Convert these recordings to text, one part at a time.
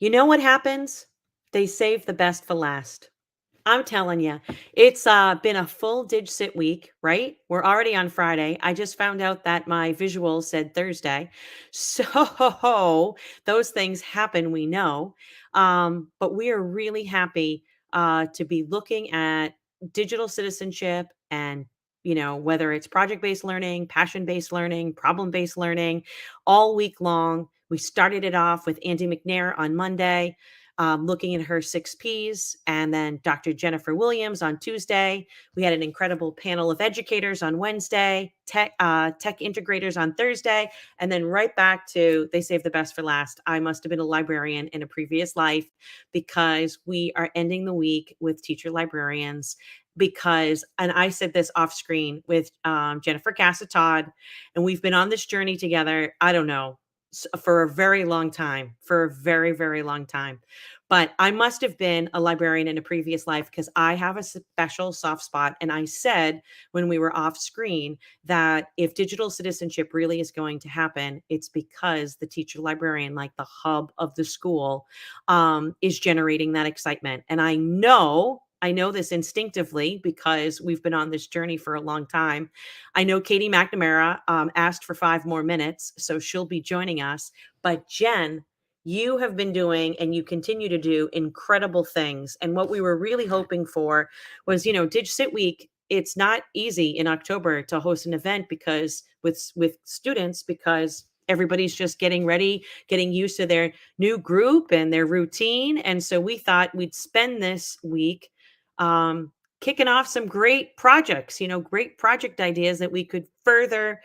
You know what happens? They save the best for last. I'm telling you, it's been a full Dig Sit week, right? We're already on Friday. I just found out that my visual said Thursday. So those things happen, we know. But we are really happy to be looking at digital citizenship and whether it's project-based learning, passion-based learning, problem-based learning, all week long. We started it off with Andi McNair on Monday, looking at her 6Ps, and then Dr. Jennifer Williams on Tuesday. We had an incredible panel of educators on Wednesday, tech integrators on Thursday, and then right back to they save the best for last. I must have been a librarian in a previous life because we are ending the week with teacher librarians. Because, and I said this off screen with Jennifer Cassatod, and we've been on this journey together. I don't know, for a very long time, for a very, very long time. But I must have been a librarian in a previous life because I have a special soft spot. And I said when we were off screen that if digital citizenship really is going to happen, it's because the teacher librarian, like the hub of the school, is generating that excitement. And I know this instinctively because we've been on this journey for a long time. I know Katie McNamara asked for 5 more minutes, so she'll be joining us. But Jen, you have been doing and you continue to do incredible things. And what we were really hoping for was, Dig Sit Week. It's not easy in October to host an event because with students because everybody's just getting ready, getting used to their new group and their routine. And so we thought we'd spend this week um, kicking off some great projects, great project ideas that we could further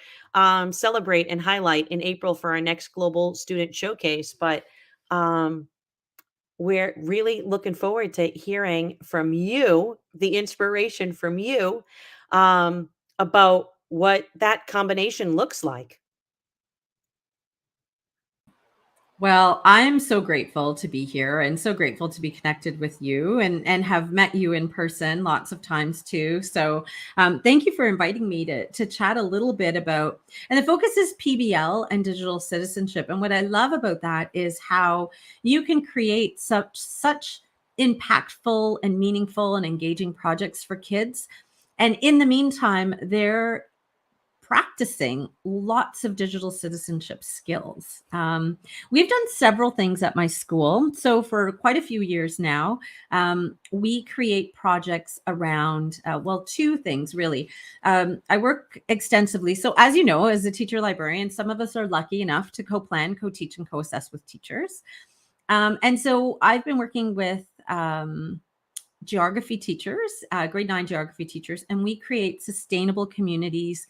celebrate and highlight in April for our next Global Student Showcase. But um, we're really looking forward to hearing from you, the inspiration from you, about what that combination looks like. Well, I'm so grateful to be here and so grateful to be connected with you and have met you in person lots of times too. So thank you for inviting me to chat a little bit about, and the focus is PBL and digital citizenship. And what I love about that is how you can create such impactful and meaningful and engaging projects for kids. And in the meantime, they're practicing lots of digital citizenship skills. We've done several things at my school. So for quite a few years now, we create projects around, well, two things really. I work extensively. So as you know, as a teacher librarian, some of us are lucky enough to co-plan, co-teach, and co-assess with teachers. And so I've been working with geography teachers, grade 9 geography teachers, and we create sustainable communities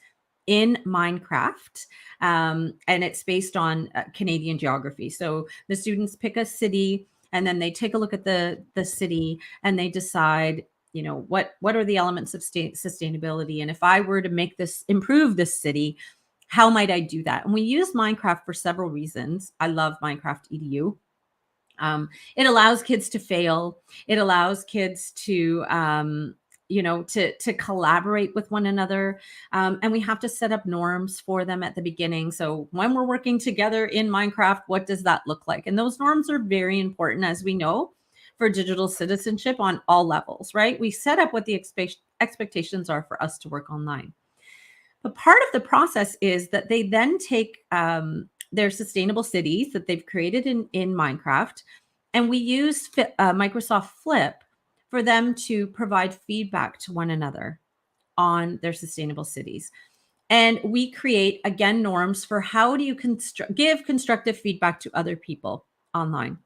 in Minecraft, and it's based on Canadian geography. So the students pick a city, and then they take a look at the city, and they decide, what are the elements of sustainability, and if I were to improve this city, how might I do that? And we use Minecraft for several reasons. I love Minecraft EDU. It allows kids to fail. It allows kids to to collaborate with one another. And we have to set up norms for them at the beginning. So when we're working together in Minecraft, what does that look like? And those norms are very important, as we know, for digital citizenship on all levels, right? We set up what the expectations are for us to work online. But part of the process is that they then take their sustainable cities that they've created in Minecraft, and we use Microsoft Flip for them to provide feedback to one another on their sustainable cities. And we create, again, norms for how do you give constructive feedback to other people online.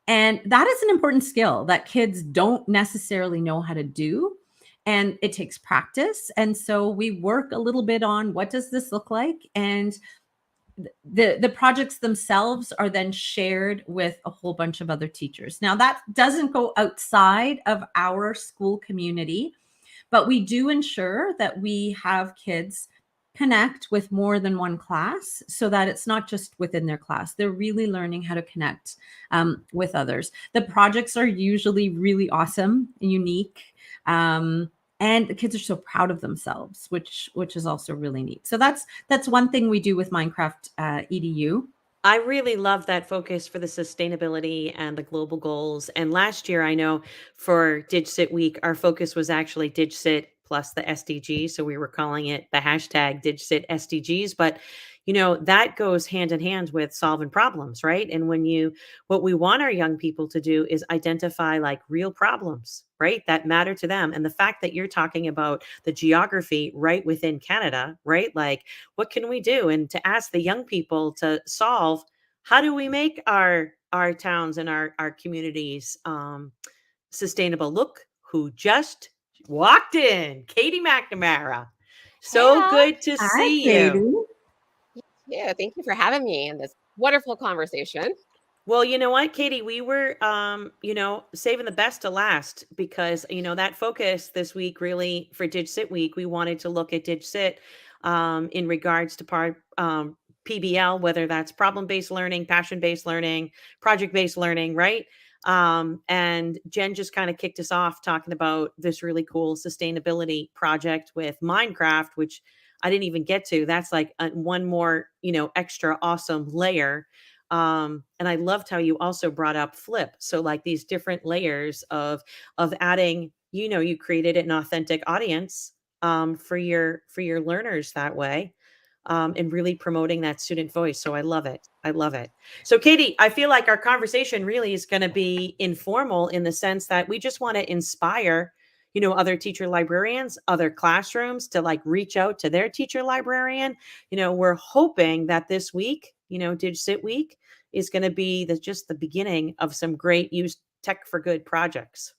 And that is an important skill that kids don't necessarily know how to do. And it takes practice. And so we work a little bit on what does this look like? And the projects themselves are then shared with a whole bunch of other teachers. Now, that doesn't go outside of our school community, but we do ensure that we have kids connect with more than one class so that it's not just within their class. They're really learning how to connect with others. The projects are usually really awesome and unique. And the kids are so proud of themselves, which is also really neat. So that's one thing we do with Minecraft EDU. I really love that focus for the sustainability and the global goals. And last year, I know for DigSit Week, our focus was actually DigSit plus the SDGs. So we were calling it the hashtag DigSit SDGs. But that goes hand in hand with solving problems, right? And what we want our young people to do is identify like real problems, right? That matter to them. And the fact that you're talking about the geography right within Canada, right? Like, what can we do? And to ask the young people to solve, how do we make our towns and our communities sustainable? Look who just walked in, Katie McNamara. So Kayla, good to Hi, see you. Katie. yeah, thank you for having me in this wonderful conversation. Well, you know what, Katie, we were, saving the best to last because, that focus this week really for DigSit Week, we wanted to look at DigSit in regards to PBL, whether that's problem-based learning, passion-based learning, project-based learning, right? And Jen just kind of kicked us off talking about this really cool sustainability project with Minecraft, which I didn't even get to. That's like one more, extra awesome layer. And I loved how you also brought up flip. So like these different layers of adding, you created an authentic audience for your learners that way. And really promoting that student voice. So I love it. I love it. So Katie, I feel like our conversation really is going to be informal in the sense that we just want to inspire, other teacher librarians, other classrooms to like reach out to their teacher librarian. We're hoping that this week, DigSit Week is going to be just the beginning of some great use tech for good projects.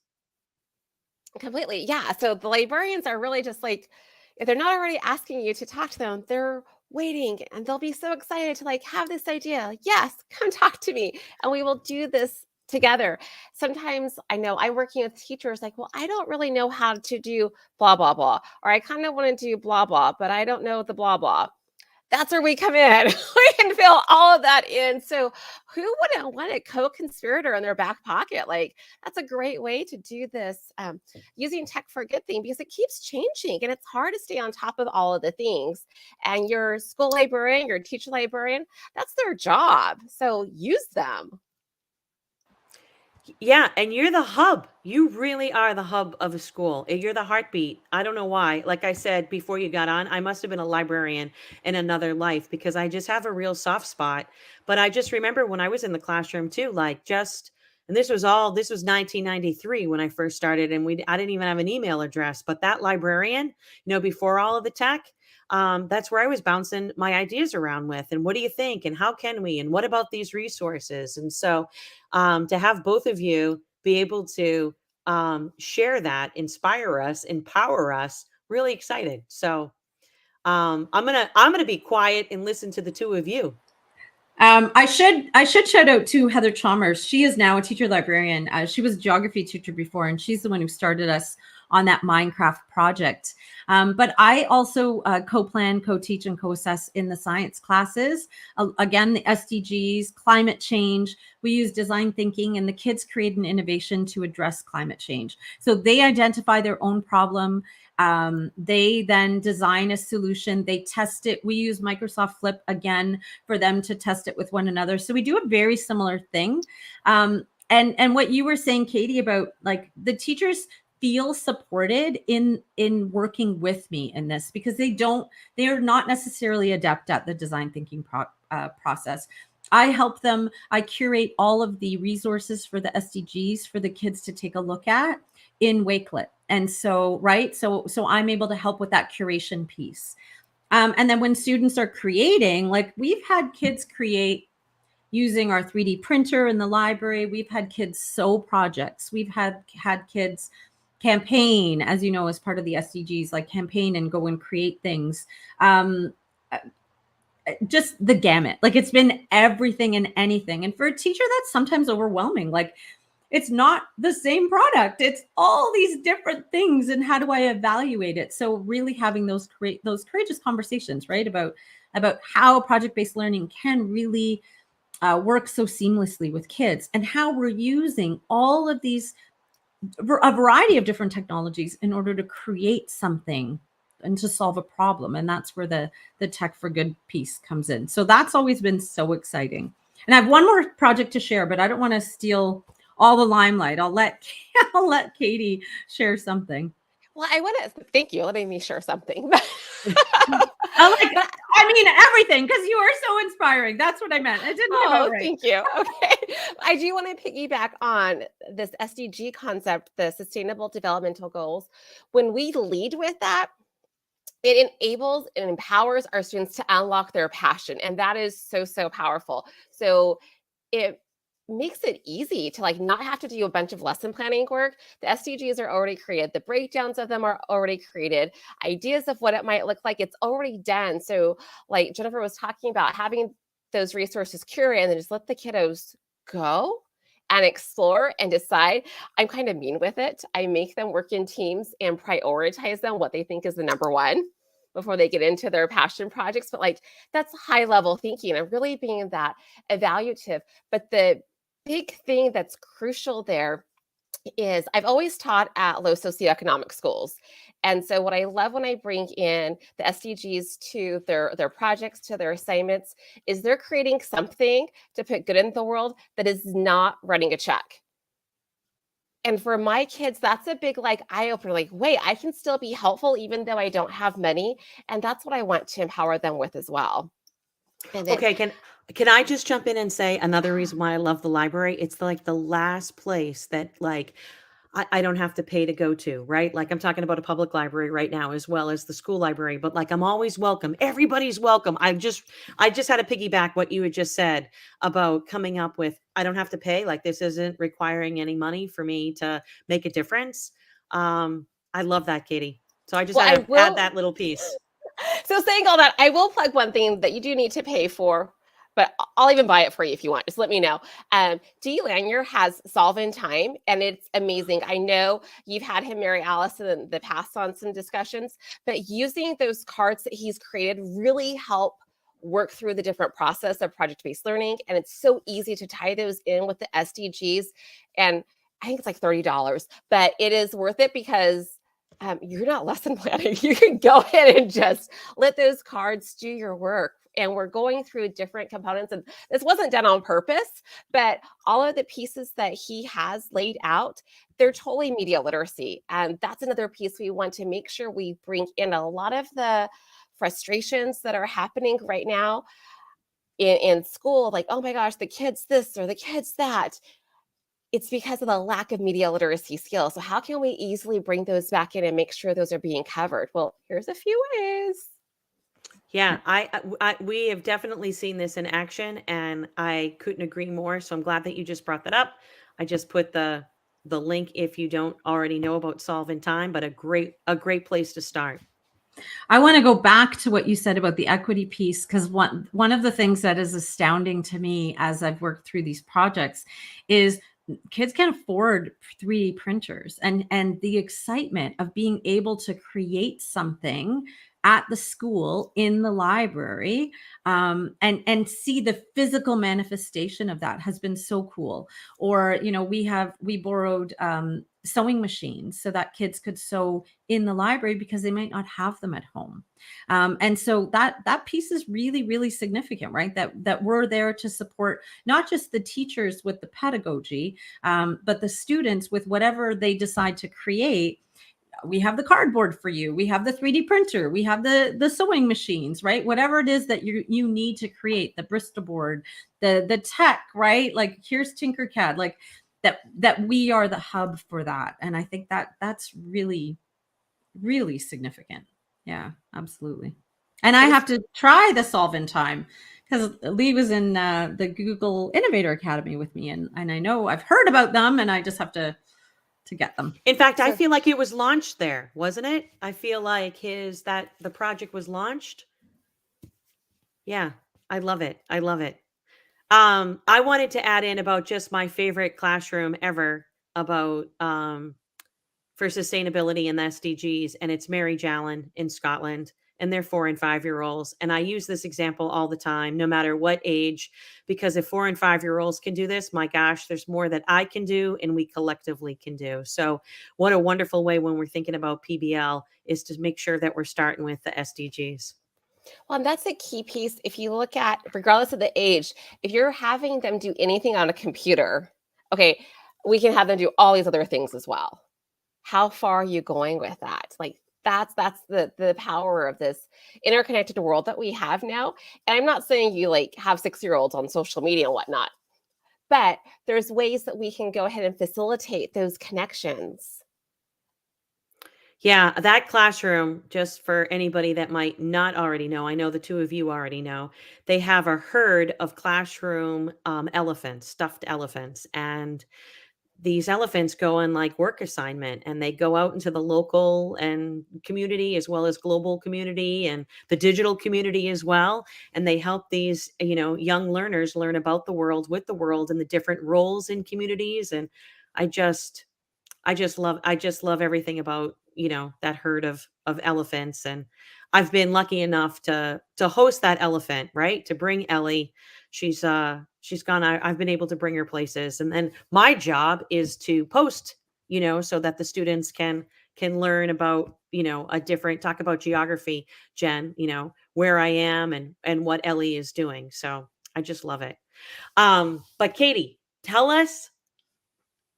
Completely. Yeah. So the librarians are really just like, if they're not already asking you to talk to them, they're waiting and they'll be so excited to like have this idea. Like, yes, come talk to me and we will do this together. Sometimes I know I'm working with teachers like, well, I don't really know how to do blah, blah, blah, or I kind of want to do blah, blah, but I don't know the blah, blah. That's where we come in. We can fill all of that in. So who wouldn't want a co-conspirator in their back pocket? Like that's a great way to do this using tech for a good thing because it keeps changing and it's hard to stay on top of all of the things. And your school librarian, your teacher librarian, that's their job. So use them. Yeah, and you're the hub. You really are the hub of a school. You're the heartbeat. I don't know why. Like I said before you got on, I must have been a librarian in another life because I just have a real soft spot. But I just remember when I was in the classroom too, and this was 1993 when I first started, and I didn't even have an email address. But that librarian, before all of the tech, that's where I was bouncing my ideas around with. And what do you think? And how can we? And what about these resources? And so to have both of you be able to share that, inspire us, empower us, really excited. So I'm gonna be quiet and listen to the two of you. I should shout out to Heather Chalmers. She is now a teacher librarian. She was a geography teacher before, and she's the one who started us on that Minecraft project. But I also co-plan, co-teach, and co-assess in the science classes. Again, the SDGs, climate change. We use design thinking, and the kids create an innovation to address climate change. So they identify their own problem. They then design a solution. They test it. We use Microsoft Flip again for them to test it with one another. So we do a very similar thing. And what you were saying, Katie, about like the teachers feel supported in working with me in this because they're not necessarily adept at the design thinking process. I help them. I curate all of the resources for the SDGs for the kids to take a look at in Wakelet. And so, right. So I'm able to help with that curation piece. And then when students are creating, like we've had kids create using our 3D printer in the library. We've had kids sew projects. We've had kids campaign, as you know, as part of the SDGs, like campaign and go and create things. Just the gamut. Like it's been everything and anything. And for a teacher, that's sometimes overwhelming. Like it's not the same product. It's all these different things. And how do I evaluate it? So really having those courageous conversations, right? About how project-based learning can really work so seamlessly with kids and how we're using all of these, a variety of different technologies in order to create something and to solve a problem. And that's where the tech for good piece comes in. So that's always been so exciting. And I have one more project to share, but I don't want to steal all the limelight. I'll let Katie share something. Well, I want to thank you letting me share something. I mean everything, because you are so inspiring. That's what I meant. It didn't come out right. Thank you. Okay. I do want to piggyback on this SDG concept, the Sustainable Developmental Goals. When we lead with that, it enables and empowers our students to unlock their passion. And that is so, so powerful. So it makes it easy to like not have to do a bunch of lesson planning work. The SDGs are already created. The breakdowns of them are already created. Ideas of what it might look like, it's already done. So like Jennifer was talking about, having those resources curated and then just let the kiddos go and explore and decide. I'm kind of mean with it. I make them work in teams and prioritize them what they think is the number one before they get into their passion projects. But like, that's high level thinking. I'm really being that evaluative. But the big thing that's crucial there is I've always taught at low socioeconomic schools. And so what I love when I bring in the SDGs to their projects, to their assignments, is they're creating something to put good in the world that is not writing a check. And for my kids, that's a big like eye opener, like, wait, I can still be helpful even though I don't have money. And that's what I want to empower them with as well. And then, Okay, can I just jump in and say another reason why I love the library? It's like the last place that like I don't have to pay to go to, right? Like I'm talking about a public library right now as well as the school library, but like I'm always welcome. Everybody's welcome. I just had to piggyback what you had just said about coming up with I don't have to pay. Like this isn't requiring any money for me to make a difference. I love that, Katie. So I just well, had to add that little piece. So saying all that, I will plug one thing that you do need to pay for, but I'll even buy it for you if you want. Just let me know. Dee Lanier has Solve in Time, and it's amazing. I know you've had him, Mary Alice, in the past on some discussions, but using those cards that he's created really help work through the different process of project-based learning. And it's so easy to tie those in with the SDGs. And I think it's like $30, but it is worth it because you're not lesson planning. You can go ahead and just let those cards do your work. And we're going through different components. And this wasn't done on purpose, but all of the pieces that he has laid out, they're totally media literacy. And that's another piece we want to make sure we bring in. A lot of the frustrations that are happening right now in school, like, oh my gosh, the kids this or the kids that. It's because of the lack of media literacy skills. So how can we easily bring those back in and make sure those are being covered? Well, here's a few ways. Yeah, we have definitely seen this in action, and I couldn't agree more. So I'm glad that you just brought that up. I just put the link if you don't already know about Solve in Time, but a great place to start. I want to go back to what you said about the equity piece, because one of the things that is astounding to me as I've worked through these projects is kids can't afford 3D printers, and the excitement of being able to create something at the school in the library, and see the physical manifestation of that has been so cool. Or, you know, we borrowed sewing machines so that kids could sew in the library because they might not have them at home. And so that piece is really, really significant, right? That we're there to support not just the teachers with the pedagogy, but the students with whatever they decide to create. We have the cardboard for you. We have the 3D printer. We have the sewing machines, right? Whatever it is that you need to create, the Bristol board, the tech, right? Like here's Tinkercad, like that we are the hub for that. And I think that's really, really significant. Yeah, absolutely. And I have to try the Solve in Time because Lee was in the Google Innovator Academy with me, and I know I've heard about them, and I just have to get them. In fact, I feel like it was launched there, wasn't it? I feel like the project was launched. Yeah, I love it. I love it. I wanted to add in about just my favorite classroom ever about for sustainability and the SDGs, and it's Mary Jallin in Scotland, and they're 4 and 5-year-olds. And I use this example all the time, no matter what age, because if 4 and 5-year-olds can do this, my gosh, there's more that I can do and we collectively can do. So what a wonderful way when we're thinking about PBL is to make sure that we're starting with the SDGs. Well, and that's a key piece. If you look at, regardless of the age, if you're having them do anything on a computer, okay, we can have them do all these other things as well. How far are you going with that? Like that's the power of this interconnected world that we have now. And I'm not saying you like have 6-year-olds on social media and whatnot, but there's ways that we can go ahead and facilitate those connections. Yeah, that classroom, just for anybody that might not already know, I know the two of you already know, they have a herd of classroom elephants, stuffed elephants. And these elephants go on like work assignment and they go out into the local and community as well as global community and the digital community as well. And they help these, young learners learn about the world with the world and the different roles in communities. And I just, I just love everything about, that herd of elephants. And I've been lucky enough to host that elephant, right? To bring Ellie. She's gone. I've been able to bring her places. And then my job is to post, so that the students can learn about, a different talk about geography, Jen, where I am and what Ellie is doing. So I just love it. But Katie, tell us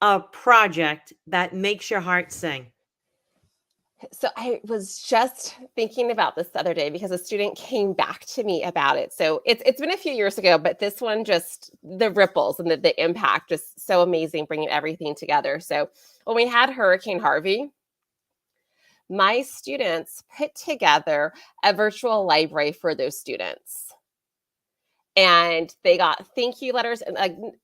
a project that makes your heart sing. So I was just thinking about this the other day because a student came back to me about it. So it's been a few years ago, but this one, just the ripples and the impact, just so amazing, bringing everything together. So when we had Hurricane Harvey, my students put together a virtual library for those students. And they got thank you letters, and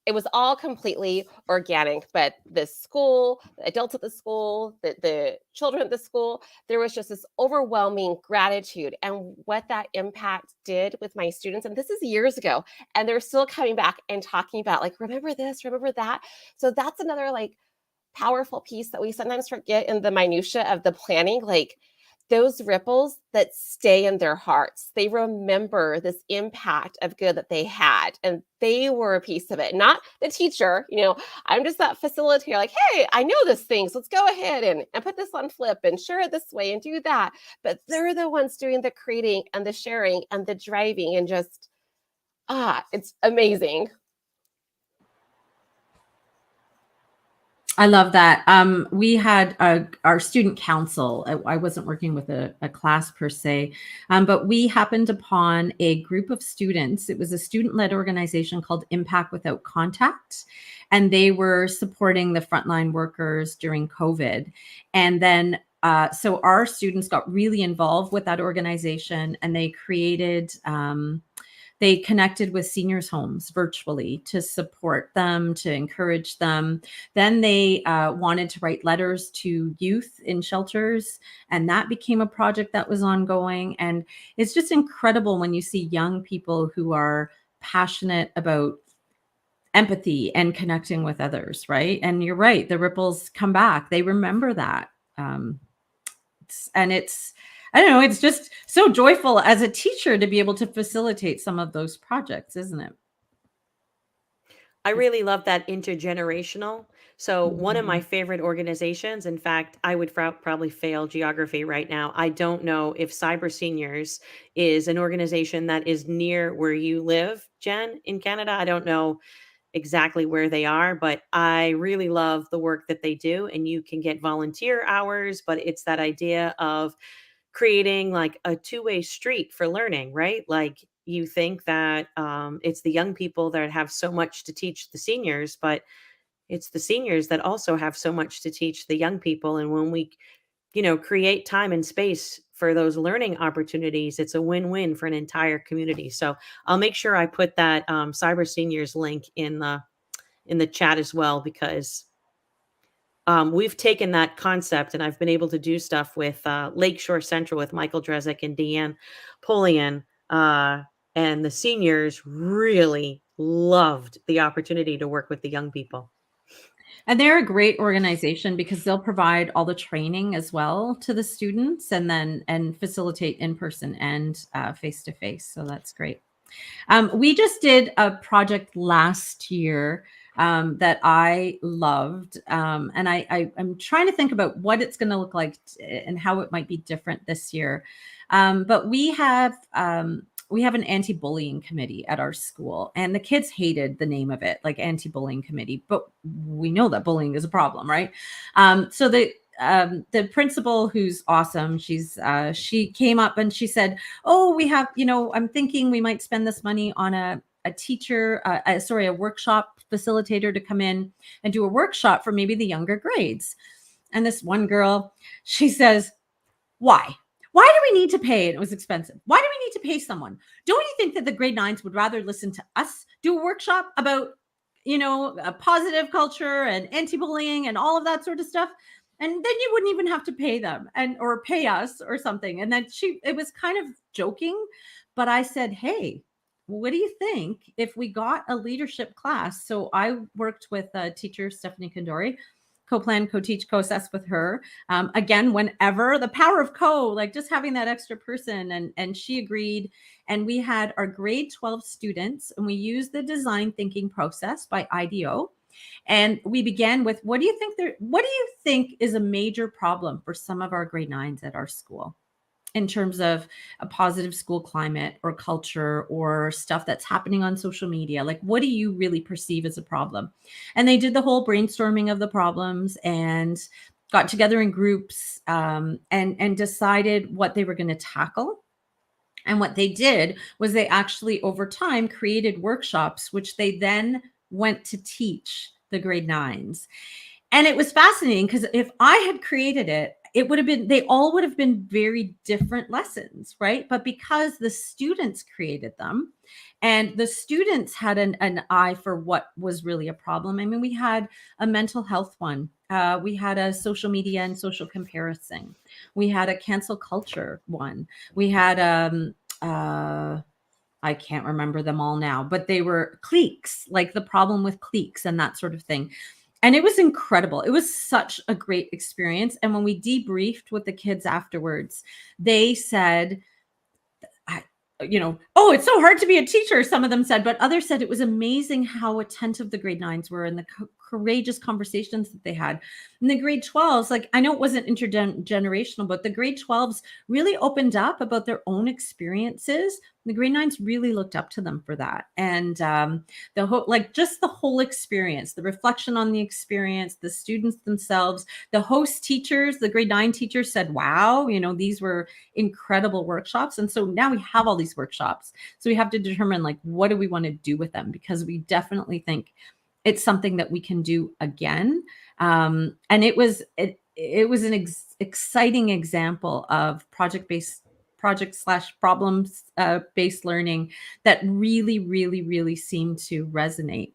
it was all completely organic. But the school, the adults at the school, the children at the school, there was just this overwhelming gratitude. And what that impact did with my students, and this is years ago, and they're still coming back and talking about, like, remember this, remember that. So that's another like powerful piece that we sometimes forget in the minutia of the planning. Like, those ripples that stay in their hearts. They remember this impact of good that they had, and they were a piece of it, not the teacher. I'm just that facilitator, like, hey, I know this thing, so let's go ahead and put this on flip and share it this way and do that. But they're the ones doing the creating and the sharing and the driving, and just, it's amazing. I love that. We had our student council. I wasn't working with a class per se, but we happened upon a group of students. It was a student-led organization called Impact Without Contact, and they were supporting the frontline workers during COVID. And then, so our students got really involved with that organization, and they created they connected with seniors' homes virtually to support them, to encourage them. Then they wanted to write letters to youth in shelters, and that became a project that was ongoing. And it's just incredible when you see young people who are passionate about empathy and connecting with others, right? And you're right, the ripples come back. They remember that. It's I don't know, it's just so joyful as a teacher to be able to facilitate some of those projects, isn't it? I really love that intergenerational. So, one of my Mhm. favorite organizations, in fact, I would probably fail geography right now. I don't know if Cyber Seniors is an organization that is near where you live, Jen, in Canada. I don't know exactly where they are, but I really love the work that they do. And you can get volunteer hours, but it's that idea of creating like a two-way street for learning, right? Like you think that it's the young people that have so much to teach the seniors, but it's the seniors that also have so much to teach the young people. And when we, create time and space for those learning opportunities, it's a win-win for an entire community. So I'll make sure I put that Cyber Seniors link in the chat as well, because we've taken that concept and I've been able to do stuff with Lakeshore Central with Michael Drezek and Deann Poleon. And the seniors really loved the opportunity to work with the young people. And they're a great organization because they'll provide all the training as well to the students, and facilitate in person and face to face. So that's great. We just did a project last year that I loved. And I'm trying to think about what it's going to look like and how it might be different this year. But we have an anti-bullying committee at our school, and the kids hated the name of it, like anti-bullying committee, but we know that bullying is a problem, right? So the principal, who's awesome, she came up and she said, oh, we have, I'm thinking we might spend this money on a teacher, a workshop facilitator to come in and do a workshop for maybe the younger grades. And this one girl, she says, why? Why do we need to pay? And it was expensive. Why do we need to pay someone? Don't you think that the grade 9s would rather listen to us do a workshop about, a positive culture and anti-bullying and all of that sort of stuff? And then you wouldn't even have to pay them or pay us or something. And then it was kind of joking, but I said, hey, what do you think if we got a leadership class? So I worked with teacher Stephanie Kandori, co-plan, co-teach, co-assess with her. Again, whenever the power of like just having that extra person, and she agreed. And we had our grade 12 students, and we used the design thinking process by IDEO. And we began with, what do you think is a major problem for some of our grade 9s at our school in terms of a positive school climate or culture or stuff that's happening on social media? Like, what do you really perceive as a problem? And they did the whole brainstorming of the problems and got together in groups and decided what they were going to tackle. And what they did was they actually, over time, created workshops, which they then went to teach the grade 9s. And it was fascinating because if I had created it, they all would have been very different lessons, right? But because the students created them and the students had an eye for what was really a problem. I mean, we had a mental health one. We had a social media and social comparison. We had a cancel culture one. We had I can't remember them all now, but they were cliques, like the problem with cliques and that sort of thing. And it was incredible. It was such a great experience. And when we debriefed with the kids afterwards, they said, oh, it's so hard to be a teacher, some of them said, but others said it was amazing how attentive the grade 9s were and the courageous conversations that they had. And the grade 12s, like, I know it wasn't intergenerational, but the grade 12s really opened up about their own experiences. The grade 9s really looked up to them for that. And the whole experience, the reflection on the experience, the students themselves, the host teachers, the grade 9 teachers said, wow, these were incredible workshops. And so now we have all these workshops. So we have to determine, like, what do we want to do with them? Because we definitely think it's something that we can do again. And it was an exciting example of project/problems based learning that really, really, really seemed to resonate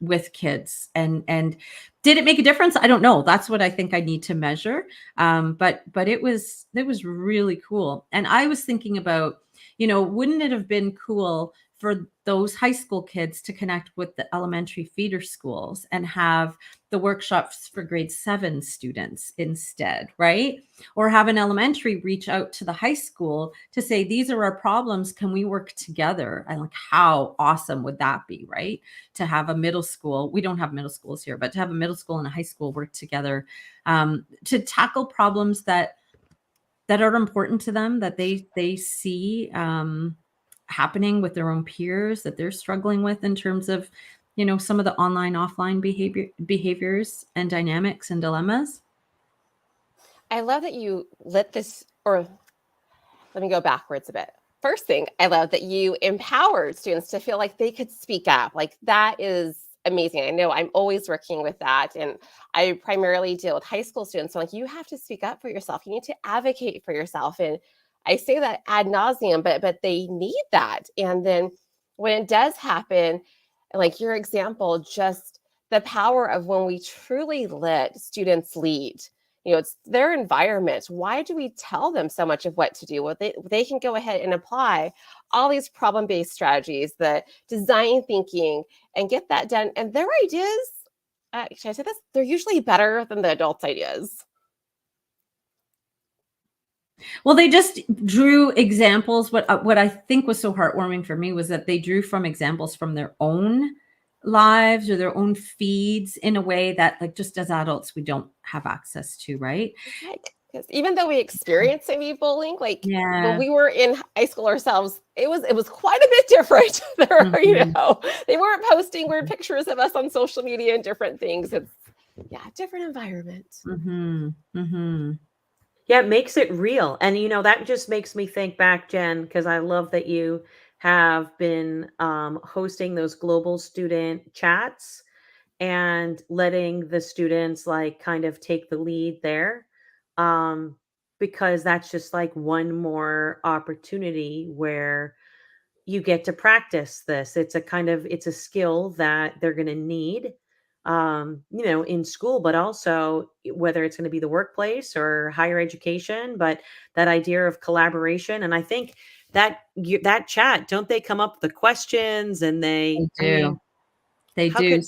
with kids. And did it make a difference? I don't know. That's what I think I need to measure. But it was really cool. And I was thinking about, wouldn't it have been cool for those high school kids to connect with the elementary feeder schools and have the workshops for grade 7 students instead, right? Or have an elementary reach out to the high school to say, these are our problems. Can we work together? And like, how awesome would that be, right? To have a middle school, we don't have middle schools here, but to have a middle school and a high school work together to tackle problems that are important to them, that they see happening with their own peers, that they're struggling with in terms of, some of the online, offline behaviors and dynamics and dilemmas. I love that you let me go backwards a bit. First thing, I love that you empowered students to feel like they could speak up. Like, that is amazing. I know I'm always working with that. And I primarily deal with high school students. So, like, you have to speak up for yourself. You need to advocate for yourself. And I say that ad nauseum, but they need that. And then when it does happen, like your example, just the power of when we truly let students lead. It's their environment. Why do we tell them so much of what to do? Well, they can go ahead and apply all these problem-based strategies, the design thinking, and get that done. And their ideas, should I say this? They're usually better than the adults' ideas. Well, they just drew examples. What I think was so heartwarming for me was that they drew from examples from their own lives or their own feeds in a way that, like, just as adults, we don't have access to, right? Because even though we experience maybe bullying, like when Yeah. we were in high school ourselves, it was quite a bit different. Mhm. They weren't posting weird pictures of us on social media and different things. It's different environment. Mhm. Mhm. Yeah, it makes it real. And that just makes me think back, Jen, because I love that you have been hosting those global student chats and letting the students like kind of take the lead there. Um, because that's just like one more opportunity where you get to practice this. It's a skill that they're going to need in school, but also whether it's going to be the workplace or higher education, but that idea of collaboration. And I think that chat, don't they come up with the questions and They I do. mean, They how do. could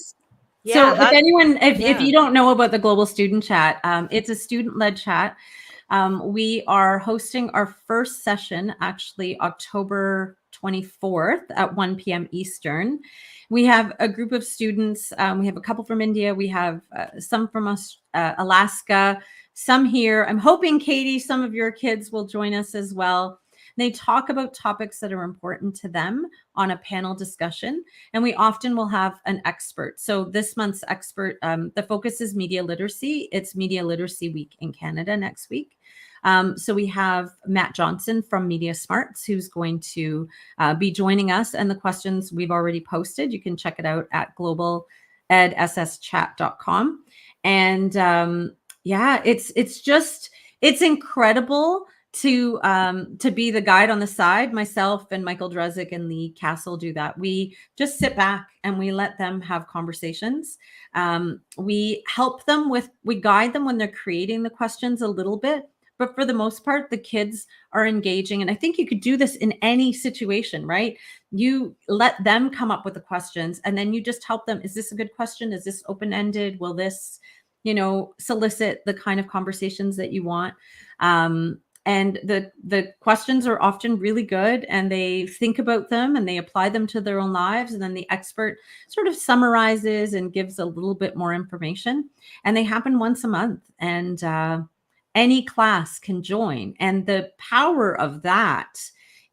So yeah, if how anyone, if yeah. you don't know about the Global Student Chat, it's a student-led chat. We are hosting our first session actually October 24th at 1 p.m. Eastern. We have a group of students. We have a couple from India. We have some from Alaska, some here. I'm hoping, Katie, some of your kids will join us as well. They talk about topics that are important to them on a panel discussion. And we often will have an expert. So this month's expert, the focus is media literacy. It's Media Literacy Week in Canada next week. So we have Matt Johnson from Media Smarts, who's going to be joining us. And the questions we've already posted, you can check it out at globaledsschat.com. And it's incredible to be the guide on the side. Myself and Michael Drezek and Lee Castle do that. We just sit back and we let them have conversations. We guide them when they're creating the questions a little bit, but for the most part, the kids are engaging. And I think you could do this in any situation, right? You let them come up with the questions and then you just help them. Is this a good question? Is this open-ended? Will this, solicit the kind of conversations that you want? And the questions are often really good and they think about them and they apply them to their own lives. And then the expert sort of summarizes and gives a little bit more information. And they happen once a month. And any class can join. And the power of that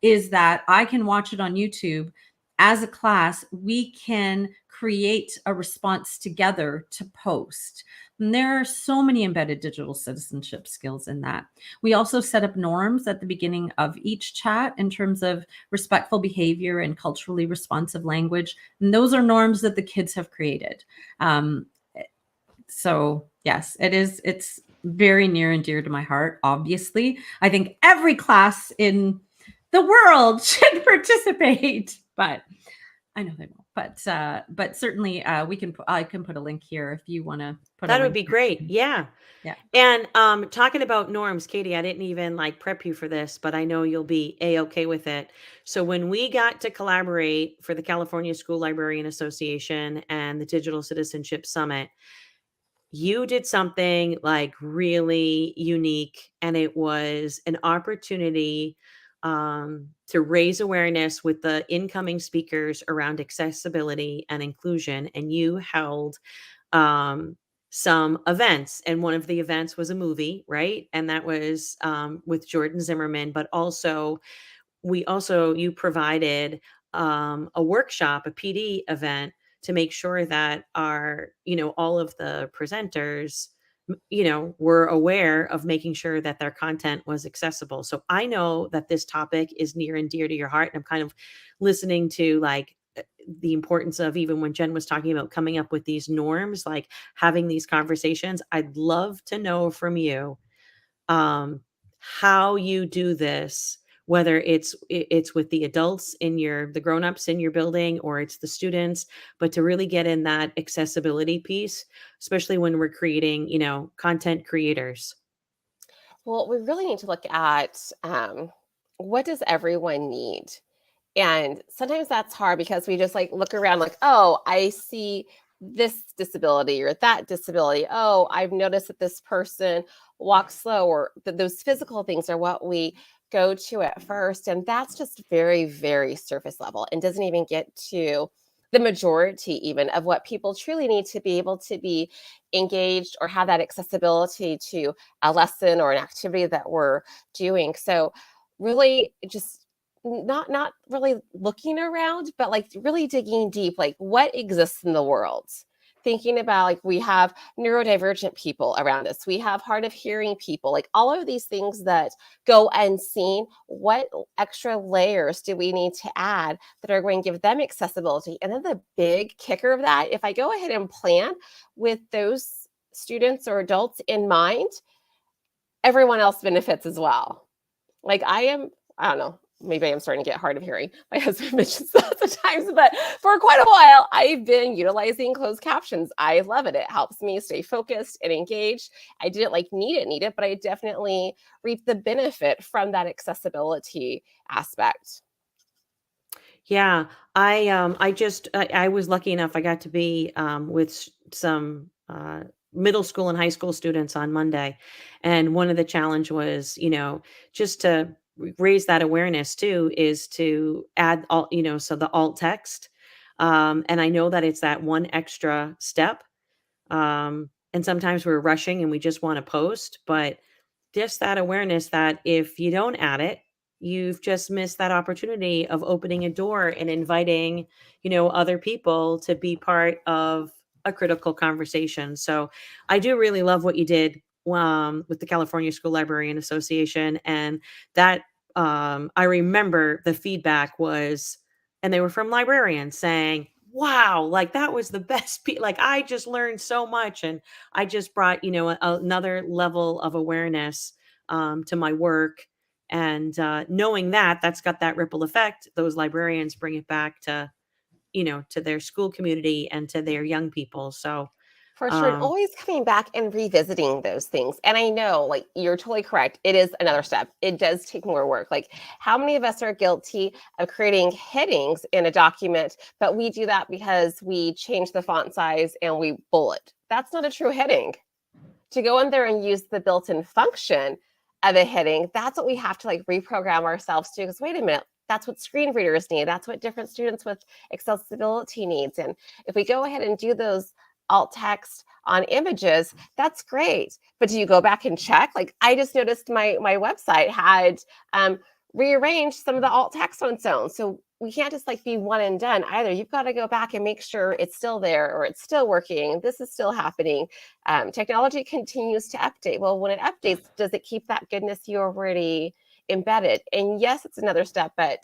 is that I can watch it on YouTube. As a class, we can create a response together to post. And there are so many embedded digital citizenship skills in that. We also set up norms at the beginning of each chat in terms of respectful behavior and culturally responsive language. And those are norms that the kids have created. So yes, it's very near and dear to my heart. Obviously, I think every class in the world should participate, but I know they won't. But certainly I can put a link here if you want to put a That would link be here. great. Yeah. Yeah. And talking about norms, Katie, I didn't even like prep you for this, but I know you'll be a-okay with it. So when we got to collaborate for the California School Librarian Association and the Digital Citizenship Summit, you did something like really unique, and it was an opportunity to raise awareness with the incoming speakers around accessibility and inclusion. And you held um, some events, and one of the events was a movie, right? And that was with Jordan Zimmerman, but also you provided a workshop, a PD event, to make sure that all of the presenters were aware of making sure that their content was accessible. So I know that this topic is near and dear to your heart, and I'm kind of listening to like the importance of, even when Jen was talking about coming up with these norms, like having these conversations. I'd love to know from you how you do this, whether it's with the adults the grown-ups in your building, or it's the students, but to really get in that accessibility piece, especially when we're creating, content creators. Well, we really need to look at what does everyone need? And sometimes that's hard because we just like look around like, oh, I see this disability or that disability. Oh, I've noticed that this person walks slow, or those physical things are what we go to at first. And that's just very, very surface level and doesn't even get to the majority even of what people truly need to be able to be engaged or have that accessibility to a lesson or an activity that we're doing. So really just not really looking around, but like really digging deep, like what exists in the world. Thinking about like we have neurodivergent people around us, we have hard of hearing people, like all of these things that go unseen. What extra layers do we need to add that are going to give them accessibility? And then the big kicker of that, if I go ahead and plan with those students or adults in mind, everyone else benefits as well. Like I don't know, maybe I'm starting to get hard of hearing. My husband mentions that at times, but for quite a while, I've been utilizing closed captions. I love it. It helps me stay focused and engaged. I didn't like need it, but I definitely reap the benefit from that accessibility aspect. Yeah, I was lucky enough. I got to be with some middle school and high school students on Monday, and one of the challenge was, just to raise that awareness too, is to add all, so the alt text, and I know that it's that one extra step, and sometimes we're rushing and we just want to post, but just that awareness that if you don't add it, you've just missed that opportunity of opening a door and inviting, other people to be part of a critical conversation. So I do really love what you did with the California School Librarian Association. And that I remember the feedback was, and they were from librarians saying, wow, like that was the best. Like I just learned so much. And I just brought, another level of awareness to my work. And knowing that that's got that ripple effect, those librarians bring it back to, to their school community and to their young people. So, For sure. And um, always coming back and revisiting those things. And I know, like, you're totally correct. It is another step. It does take more work. Like, how many of us are guilty of creating headings in a document, but we do that because we change the font size and we bullet? That's not a true heading. To go in there and use the built-in function of a heading, that's what we have to like reprogram ourselves to. Because wait a minute, that's what screen readers need. That's what different students with accessibility needs. And if we go ahead and do those alt text on images, that's great. But do you go back and check? Like I just noticed my website had rearranged some of the alt text on its own. So we can't just like be one and done either. You've got to go back and make sure it's still there or it's still working. This is still happening. Technology continues to update. Well, when it updates, does it keep that goodness you already embedded? And yes, it's another step, but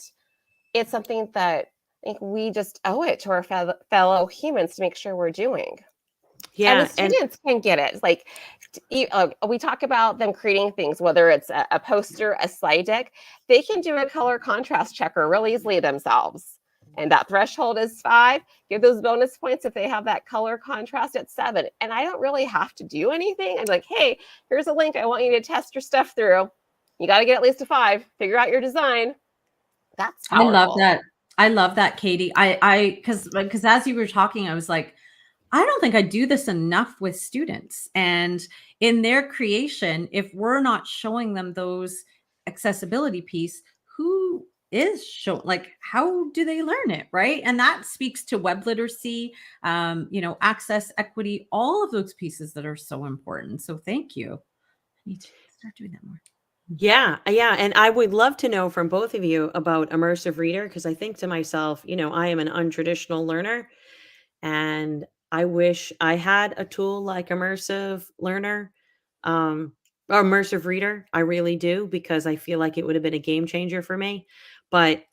it's something that I think we just owe it to our fellow humans to make sure we're doing. And the yeah. And students can get it. Like we talk about them creating things, whether it's a poster, a slide deck, they can do a color contrast checker real easily themselves. And that threshold is 5. Give those bonus points if they have that color contrast at 7. And I don't really have to do anything. I'm like, hey, here's a link. I want you to test your stuff through. You got to get at least a 5. Figure out your design. That's I love powerful. that. I love that, Katie. Because as you were talking, I was like, I don't think I do this enough with students. And in their creation, if we're not showing them those accessibility piece, who is showing, like, how do they learn it? Right. And that speaks to web literacy, access, equity, all of those pieces that are so important. So thank you. I need to start doing that more. yeah, and I would love to know from both of you about immersive reader, because I think to myself, I am an untraditional learner, and I wish I had a tool like immersive learner, or immersive reader. I really do, because I feel like it would have been a game changer for me. But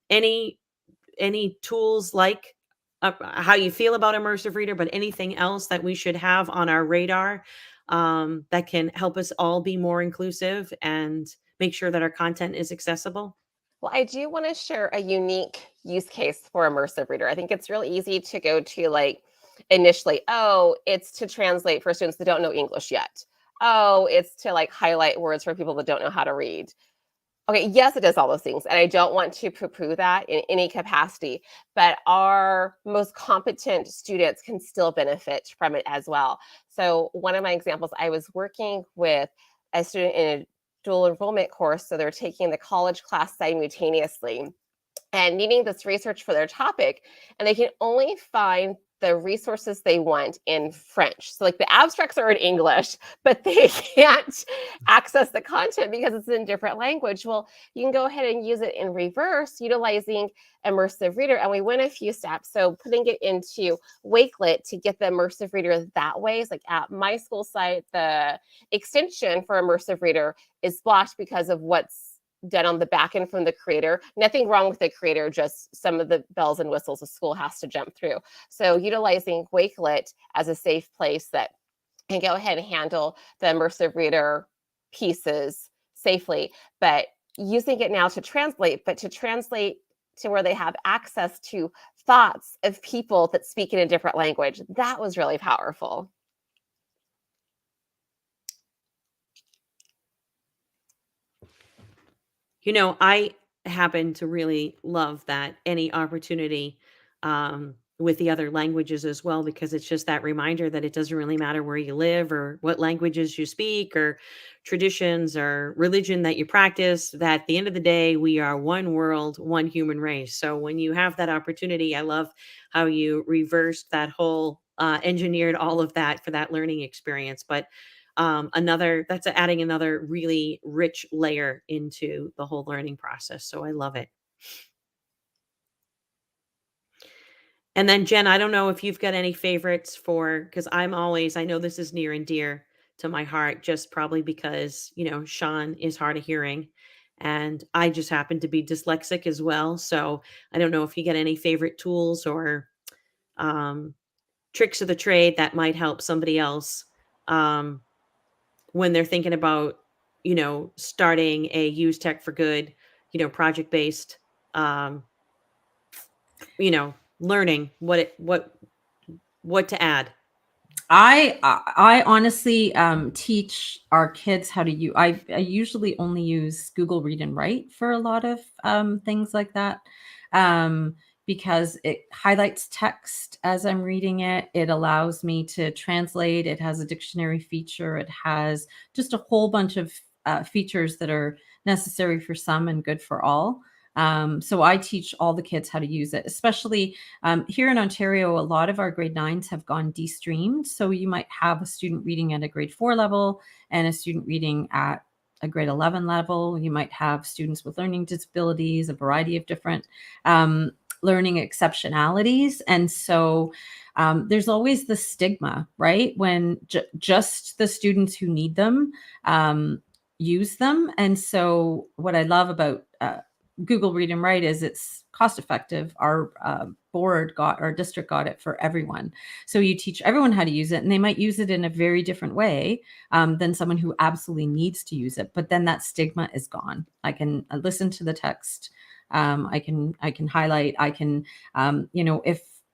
any tools like how you feel about immersive reader, but anything else that we should have on our radar that can help us all be more inclusive and make sure that our content is accessible? Well, I do want to share a unique use case for immersive reader. I think it's really easy to go to like initially, oh, it's to translate for students that don't know English yet. Oh, it's to like highlight words for people that don't know how to read. Okay, yes, it does all those things. And I don't want to poo-poo that in any capacity, but our most competent students can still benefit from it as well. So one of my examples, I was working with a student in a dual enrollment course. So they're taking the college class simultaneously. and needing this research for their topic, and they can only find the resources they want in French. So like the abstracts are in English, but they can't access the content because it's in different language. Well, you can go ahead and use it in reverse, utilizing immersive reader. And we went a few steps. So putting it into Wakelet to get the immersive reader that way is like at my school site, the extension for immersive reader is blocked because of what's done on the back end from the creator. Nothing wrong with the creator, just some of the bells and whistles the school has to jump through. So utilizing Wakelet as a safe place that can go ahead and handle the immersive reader pieces safely, but using it now to translate, but to translate to where they have access to thoughts of people that speak in a different language. That was really powerful. You know, I happen to really love that any opportunity with the other languages as well, because it's just that reminder that it doesn't really matter where you live or what languages you speak or traditions or religion that you practice, that at the end of the day, we are one world, one human race. So when you have that opportunity, I love how you reversed that whole, engineered all of that for that learning experience. But another that's adding another really rich layer into the whole learning process. So I love it. And then Jen, I don't know if you've got any favorites for, because I know this is near and dear to my heart, just probably because, Sean is hard of hearing and I just happen to be dyslexic as well. So I don't know if you get any favorite tools or um, tricks of the trade that might help somebody else um, when they're thinking about, starting a use tech for good, project based, um, learning what to add. I honestly teach our kids how to use. I usually only use Google Read and Write for a lot of things like that, because it highlights text as I'm reading it. It allows me to translate. It has a dictionary feature. It has just a whole bunch of features that are necessary for some and good for all. So I teach all the kids how to use it, especially here in Ontario. A lot of our grade 9s have gone de-streamed. So you might have a student reading at a grade 4 level and a student reading at a grade 11 level. You might have students with learning disabilities, a variety of different learning exceptionalities. And so there's always the stigma, right? When just the students who need them use them. And so what I love about Google Read and Write is it's cost effective. Our district got it for everyone. So you teach everyone how to use it, and they might use it in a very different way than someone who absolutely needs to use it. But then that stigma is gone. I can listen to the text. I can highlight. I can,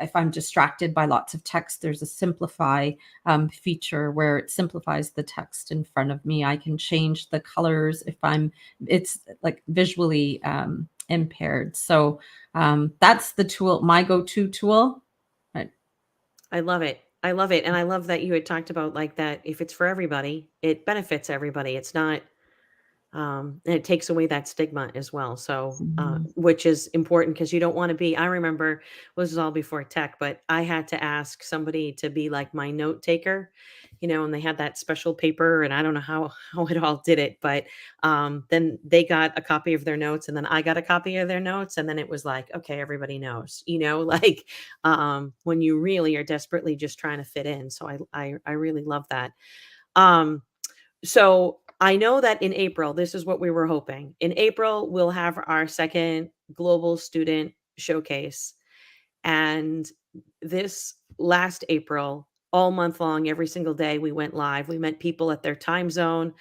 if I'm distracted by lots of text, there's a simplify feature where it simplifies the text in front of me. I can change the colors if it's like visually impaired. So that's the tool, my go-to tool. I love it. I love it. And I love that you had talked about like that. If it's for everybody, it benefits everybody. It's not, and it takes away that stigma as well. So, which is important because you don't want to be. I remember this was all before tech, but I had to ask somebody to be like my note taker, and they had that special paper, and I don't know how it all did it, but then they got a copy of their notes, and then I got a copy of their notes, and then it was like, okay, everybody knows, like when you really are desperately just trying to fit in. So I really love that. So I know that in April, this is what we were hoping. In April, we'll have our second global student showcase. And this last April, all month long, every single day, we went live. We met people at their time zone.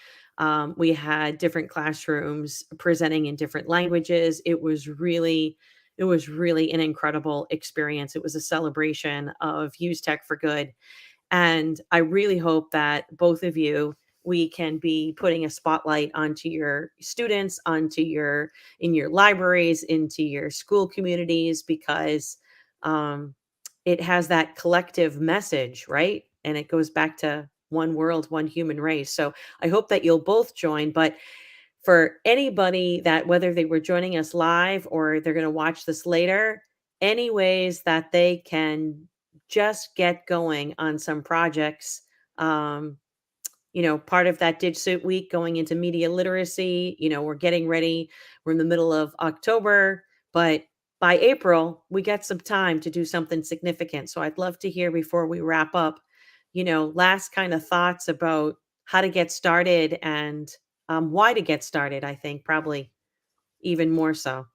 We had different classrooms presenting in different languages. It was really an incredible experience. It was a celebration of Use Tech for Good. And I really hope that both of you, we can be putting a spotlight onto your students, in your libraries, into your school communities, because it has that collective message, right? And it goes back to one world, one human race. So I hope that you'll both join. But for anybody that, whether they were joining us live or they're going to watch this later, any ways that they can just get going on some projects. Part of that DigSuit week going into media literacy, we're getting ready. We're in the middle of October, but by April, we get some time to do something significant. So I'd love to hear, before we wrap up, last kind of thoughts about how to get started and why to get started. I think probably even more so.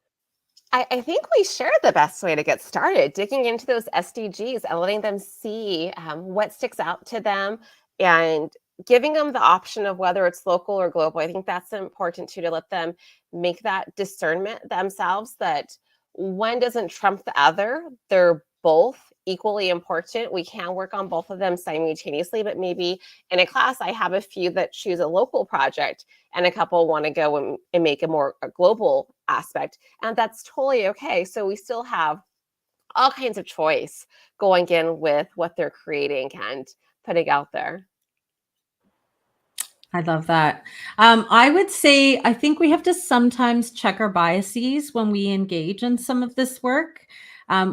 I think we share the best way to get started, digging into those SDGs and letting them see what sticks out to them and giving them the option of whether it's local or global. I think that's important too, to let them make that discernment themselves, that one doesn't trump the other. They're both equally important. We can work on both of them simultaneously, but maybe in a class, I have a few that choose a local project and a couple want to go and make a global aspect. And that's totally okay. So we still have all kinds of choice going in with what they're creating and putting out there. I love that. I would say, I think we have to sometimes check our biases when we engage in some of this work.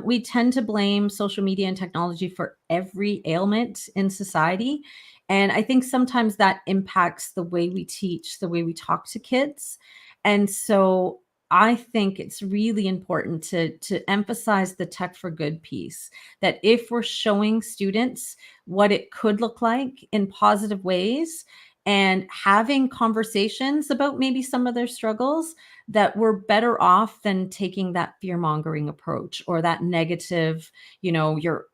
We tend to blame social media and technology for every ailment in society. And I think sometimes that impacts the way we teach, the way we talk to kids. And so I think it's really important to emphasize the tech for good piece, that if we're showing students what it could look like in positive ways, and having conversations about maybe some of their struggles, that we're better off than taking that fear-mongering approach or that negative, your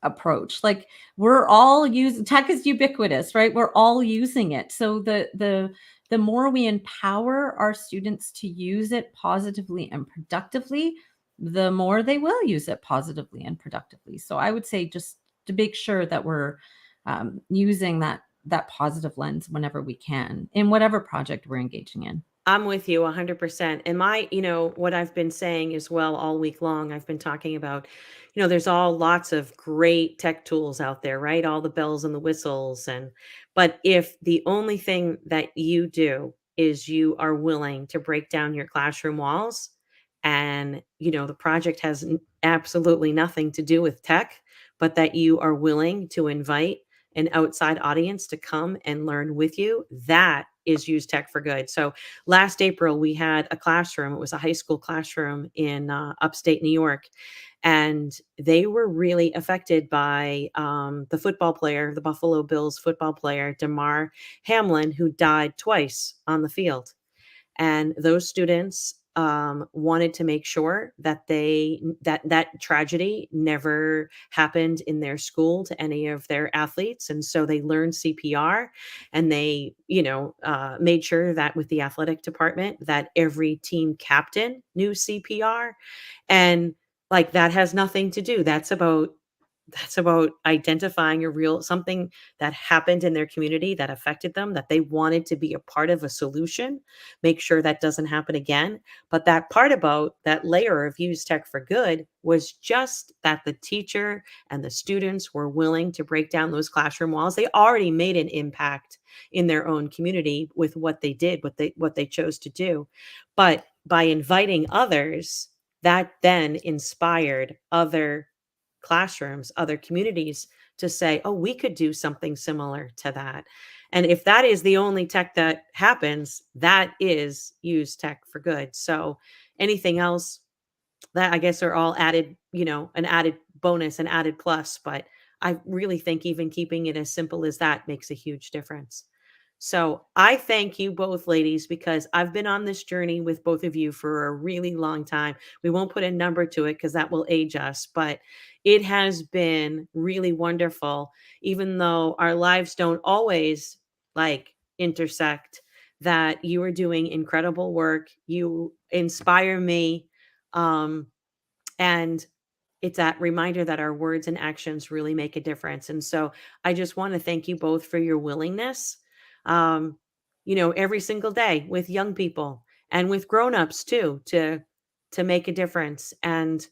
approach. Like, we're all using tech, is ubiquitous, right? We're all using it. So the more we empower our students to use it positively and productively, the more they will use it positively and productively. So I would say, just to make sure that we're using that positive lens whenever we can in whatever project we're engaging in. I'm with you 100%. And what I've been saying as well all week long, I've been talking about, there's lots of great tech tools out there, right? All the bells and the whistles. But if the only thing that you do is you are willing to break down your classroom walls, and, the project has absolutely nothing to do with tech, but that you are willing to invite an outside audience to come and learn with you, that is use tech for good. So last April, we had a classroom. It was a high school classroom in upstate New York. And they were really affected by the football player, the Buffalo Bills football player, Damar Hamlin, who died twice on the field. And those students wanted to make sure that that tragedy never happened in their school to any of their athletes. And so they learned CPR, and they, made sure that with the athletic department that every team captain knew CPR. And like, that has nothing to do. That's about identifying something that happened in their community that affected them, that they wanted to be a part of a solution, make sure that doesn't happen again. But that part about that layer of use tech for good was just that the teacher and the students were willing to break down those classroom walls. They already made an impact in their own community with what they did, what they chose to do. But by inviting others, that then inspired other classrooms, other communities to say, oh, we could do something similar to that. And if that is the only tech that happens, that is use tech for good. So anything else, that I guess are all added, an added bonus, an added plus. But I really think even keeping it as simple as that makes a huge difference. So I thank you both, ladies, because I've been on this journey with both of you for a really long time. We won't put a number to it because that will age us, but it has been really wonderful, even though our lives don't always intersect, that you are doing incredible work. You inspire me. And it's that reminder that our words and actions really make a difference. And so I just want to thank you both for your willingness, every single day with young people and with grown-ups too, to make a difference. And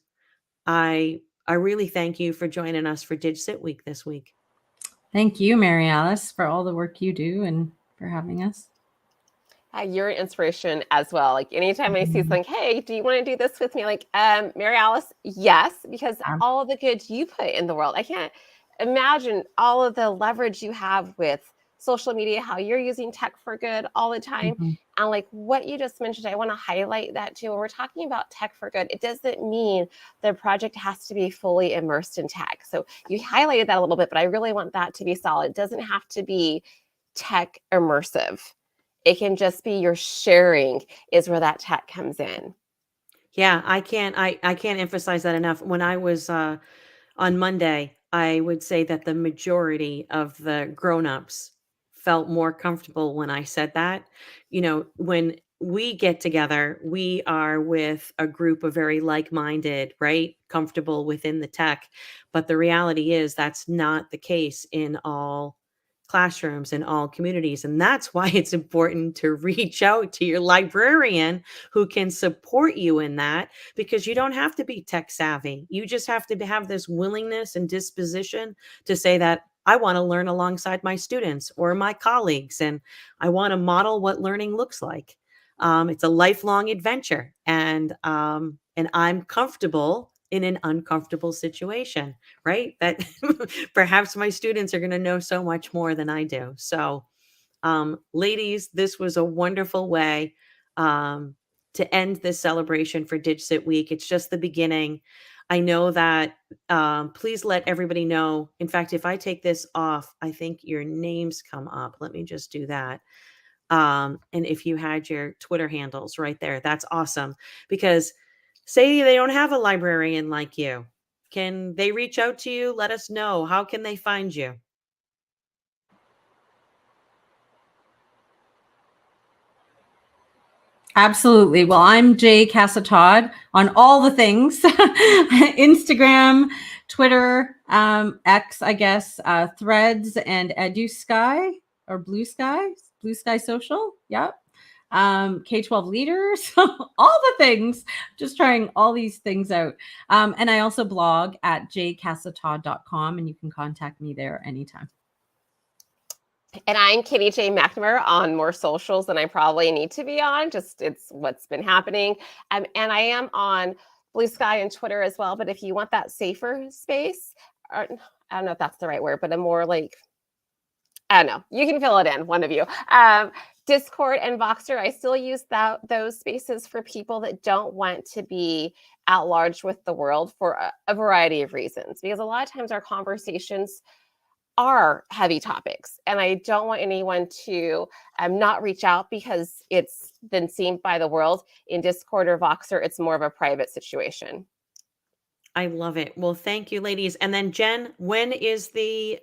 I really thank you for joining us for DigSit Week this week. Thank you, Mary Alice, for all the work you do and for having us. You're an inspiration as well. Like anytime I see Mhm. something, hey, do you want to do this with me? Like, Mary Alice, yes, because Yeah. all of the good you put in the world. I can't imagine all of the leverage you have with social media, how you're using tech for good all the time. Mhm. And like what you just mentioned, I want to highlight that too. When we're talking about tech for good, it doesn't mean the project has to be fully immersed in tech. So you highlighted that a little bit, but I really want that to be solid. It doesn't have to be tech immersive. It can just be your sharing is where that tech comes in. Yeah, I can't emphasize that enough. When I was on Monday, I would say that the majority of the grown-ups felt more comfortable when I said that. You know, when we get together, we are with a group of very like-minded, right? Comfortable within the tech. But the reality is that's not the case in all classrooms and all communities. And that's why it's important to reach out to your librarian who can support you in that, because you don't have to be tech savvy. You just have to have this willingness and disposition to say that I want to learn alongside my students or my colleagues, and I want to model what learning looks like. It's a lifelong adventure, and I'm comfortable in an uncomfortable situation, right? That perhaps my students are going to know so much more than I do. So, ladies, this was a wonderful way um, to end this celebration for Digsit Week. It's just the beginning. I know that. Please let everybody know. In fact, if I take this off, I think your names come up. Let me just do that. And if you had your Twitter handles right there, that's awesome. Because say they don't have a librarian like you. Can they reach out to you? Let us know. How can they find you? Absolutely. Well, I'm Jay Casatodd on all the things Instagram, Twitter, X, I guess, Threads, and EduSky or Blue Sky Social. Yep. K-12 leaders, all the things, just trying all these things out. And I also blog at jcasatodd.com, and you can contact me there anytime. And I'm Kitty J. McNair on more socials than I probably need to be on. Just it's what's been happening. And I am on Blue Sky and Twitter as well. But if you want that safer space, or, I don't know if that's the right word, but a more like, I don't know, you can fill it in, one of you. Discord and Voxer, I still use those spaces for people that don't want to be at large with the world for a variety of reasons. Because a lot of times our conversations are heavy topics, and I don't want anyone to not reach out because it's been seen by the world. In Discord or Voxer, it's more of a private situation. I love it. Well, thank you, ladies. And then Jen, when is the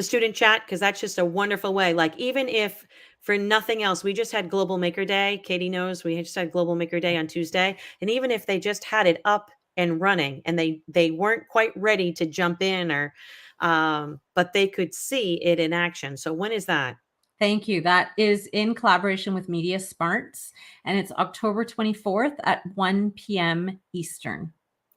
student chat? Because that's just a wonderful way. Like, even if for nothing else, we just had Global Maker Day. Katie knows we just had Global Maker Day on Tuesday. And even if they just had it up and running and they weren't quite ready to jump in, or but they could see it in action. So when is that? Thank you. That is in collaboration with Media Smarts, and it's October 24th at 1 p.m. Eastern.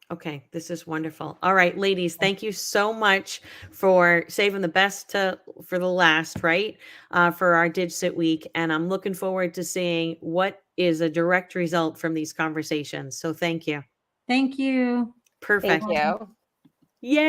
Okay, this is wonderful. All right, ladies, thank you so much for saving the best for the last, right? For our Digsit Week. And I'm looking forward to seeing what is a direct result from these conversations. So thank you. Thank you. Thank Perfect. you. Yay.